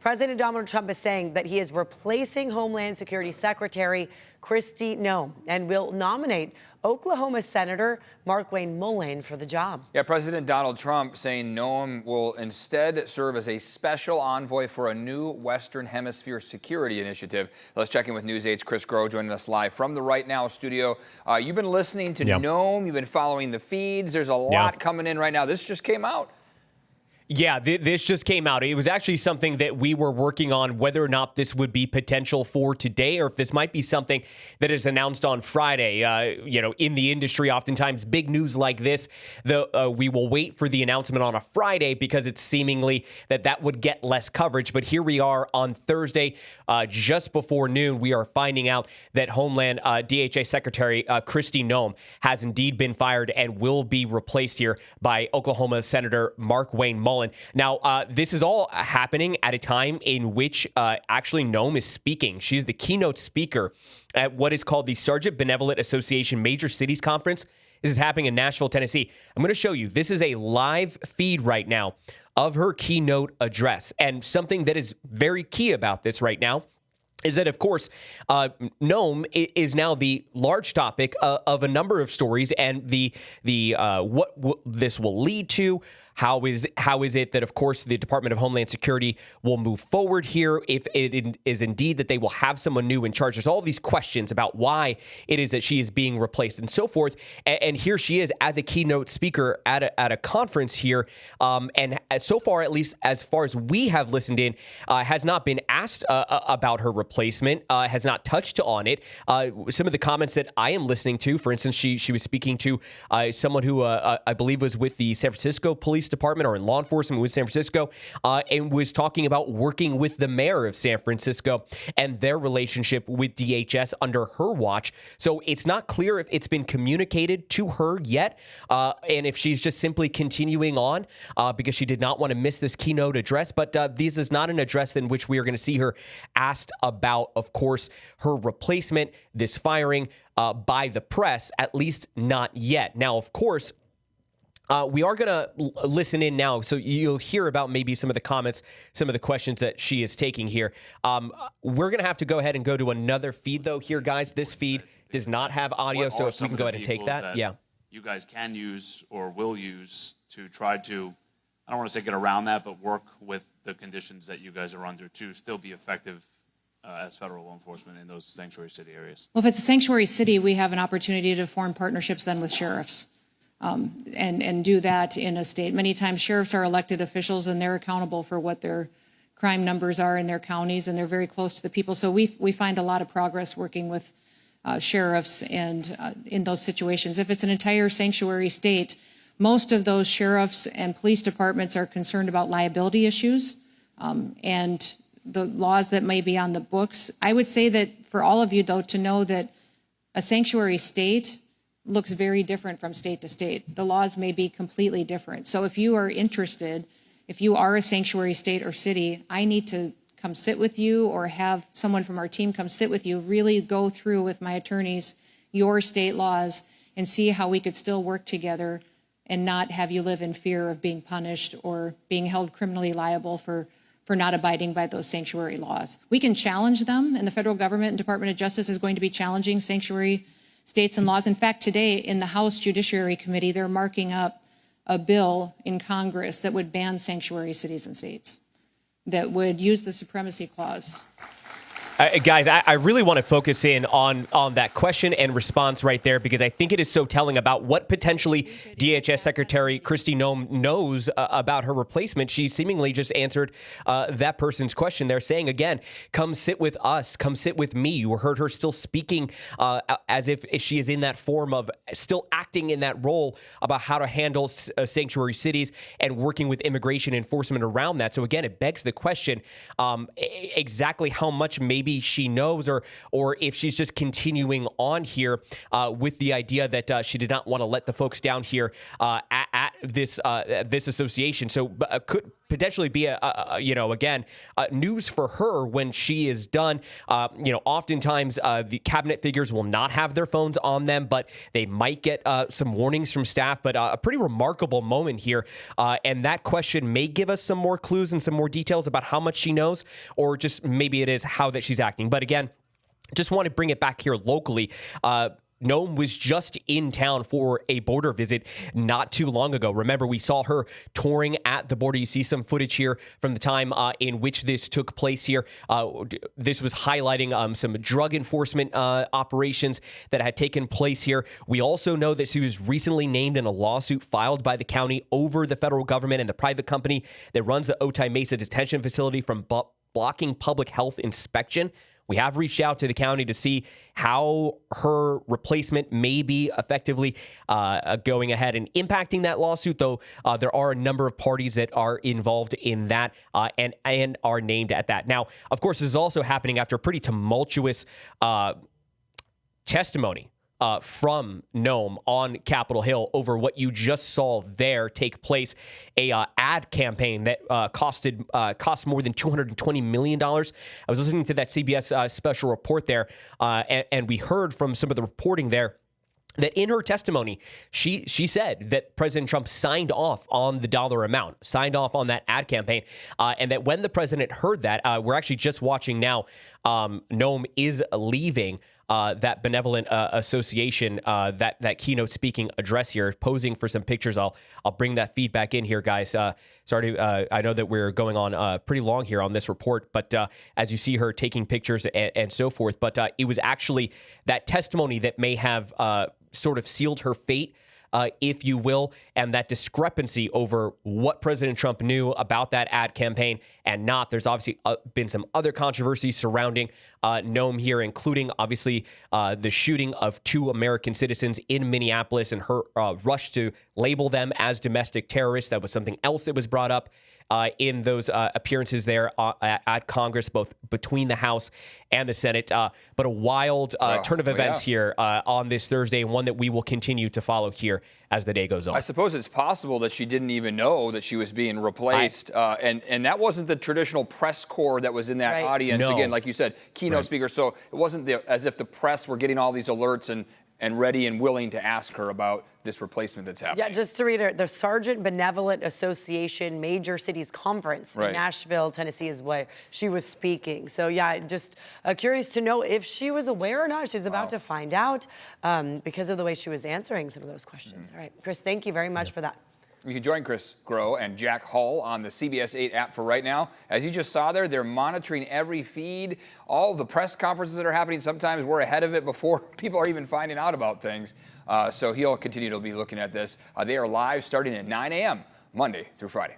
President Donald Trump is saying that he is replacing Homeland Security Secretary Kristi Noem and will nominate Oklahoma Senator Markwayne Mullin for the job. Yeah, President Donald Trump saying Noem will instead serve as a special envoy for a new Western Hemisphere security initiative. Let's check in with News 8's Chris Groh joining us live from the Right Now studio. You've been listening to Noem. You've been following the feeds. There's a lot coming in right now. This just came out. Yeah, this just came out. It was actually something that we were working on, whether or not this would be potential for today or if this might be something that is announced on Friday. In the industry, oftentimes big news like this, we will wait for the announcement on a Friday because it's seemingly that would get less coverage. But here we are on Thursday, just before noon. We are finding out that Homeland DHA Secretary Kristi Noem has indeed been fired and will be replaced here by Oklahoma Senator Markwayne Mullin. Now, this is all happening at a time in which actually Noem is speaking. She's the keynote speaker at what is called the Sergeant Benevolent Association Major Cities Conference. This is happening in Nashville, Tennessee. I'm going to show you. This is a live feed right now of her keynote address. And something that is very key about this right now is that, of course, Noem is now the large topic of a number of stories, and the what this will lead to. How is it that, of course, the Department of Homeland Security will move forward here if it is indeed that they will have someone new in charge? There's all these questions about why it is that she is being replaced and so forth. And here she is as a keynote speaker at a conference here. And so far, at least as far as we have listened in, has not been asked about her replacement, has not touched on it. Some of the comments that I am listening to, for instance, she was speaking to someone who I believe was with the San Francisco Police Department or in law enforcement with San Francisco, and was talking about working with the mayor of San Francisco and their relationship with DHS under her watch. So it's not clear if it's been communicated to her yet, and if she's just simply continuing on because she did not want to miss this keynote address. But this is not an address in which we are going to see her asked about, of course, her replacement, this firing by the press, at least not yet. Now, of course, we are going to listen in now, so you'll hear about maybe some of the comments, some of the questions that she is taking here. We're going to have to go ahead and go to another feed, though, here, guys. This feed does not have audio, so if we can go ahead and take that. Yeah. You guys can use or will use to try to, I don't want to say get around that, but work with the conditions that you guys are under to still be effective as federal law enforcement in those sanctuary city areas? Well, if it's a sanctuary city, we have an opportunity to form partnerships then with sheriffs. And do that in a state. Many times sheriffs are elected officials and they're accountable for what their crime numbers are in their counties, and they're very close to the people. So we find a lot of progress working with sheriffs and in those situations. If it's an entire sanctuary state, most of those sheriffs and police departments are concerned about liability issues and the laws that may be on the books. I would say that for all of you, though, to know that a sanctuary state looks very different from state to state. The laws may be completely different. So if you are interested, if you are a sanctuary state or city, I need to come sit with you or have someone from our team come sit with you, really go through with my attorneys your state laws and see how we could still work together and not have you live in fear of being punished or being held criminally liable for not abiding by those sanctuary laws. We can challenge them, and the federal government and Department of Justice is going to be challenging sanctuary states and laws. In fact, today in the House Judiciary Committee, they're marking up a bill in Congress that would ban sanctuary cities and states, that would use the supremacy clause. Guys, I really want to focus in on that question and response right there, because I think it is so telling about what potentially DHS Secretary Kristi Noem knows about her replacement. She seemingly just answered that person's question there, saying, again, come sit with us, come sit with me. You heard her still speaking as if she is in that form of still acting in that role about how to handle sanctuary cities and working with immigration enforcement around that. So again, it begs the question, exactly how much maybe she knows, or if she's just continuing on here with the idea that she did not want to let the folks down here at this association. So could potentially be news for her when she is done. Oftentimes the cabinet figures will not have their phones on them, but they might get some warnings from staff. But a pretty remarkable moment here. And that question may give us some more clues and some more details about how much she knows, or just maybe it is how that she's acting. But again, just want to bring it back here locally. Noem was just in town for a border visit not too long ago. Remember, we saw her touring at the border. You see some footage here from the time in which this took place here. This was highlighting some drug enforcement operations that had taken place here. We also know that she was recently named in a lawsuit filed by the county over the federal government and the private company that runs the Otay Mesa detention facility from blocking public health inspection. We have reached out to the county to see how her replacement may be effectively going ahead and impacting that lawsuit, though there are a number of parties that are involved in that and are named at that. Now, of course, this is also happening after a pretty tumultuous testimony from Noem on Capitol Hill over what you just saw there take place, a ad campaign that cost more than $220 million. I was listening to that CBS special report there, and we heard from some of the reporting there that in her testimony, she said that President Trump signed off on the dollar amount, signed off on that ad campaign, and that when the president heard that, we're actually just watching now, Noem is leaving that benevolent association, that keynote speaking address here, posing for some pictures. I'll bring that feedback in here, guys. Sorry, I know that we're going on pretty long here on this report, but as you see her taking pictures and so forth, but it was actually that testimony that may have sort of sealed her fate, if you will, and that discrepancy over what President Trump knew about that ad campaign and not. There's obviously been some other controversies surrounding Noem here, including obviously the shooting of 2 American citizens in Minneapolis and her rush to label them as domestic terrorists. That was something else that was brought up in those appearances there at Congress, both between the House and the Senate. But a wild turn of events here on this Thursday, and one that we will continue to follow here as the day goes on. I suppose it's possible that she didn't even know that she was being replaced. And that wasn't the traditional press corps that was in that audience. No. Again, like you said, keynote speaker. So it wasn't as if the press were getting all these alerts and ready and willing to ask her about this replacement that's happening. Yeah, just to read it, the Sergeant Benevolent Association Major Cities Conference in Nashville, Tennessee is where she was speaking. So yeah, just curious to know if she was aware or not. She's about to find out because of the way she was answering some of those questions. All right, Chris, thank you very much for that. You can join Chris Groh and Jack Hull on the CBS 8 app for right now. As you just saw there, they're monitoring every feed, all the press conferences that are happening. Sometimes we're ahead of it before people are even finding out about things. So he'll continue to be looking at this. They are live starting at 9 a.m. Monday through Friday.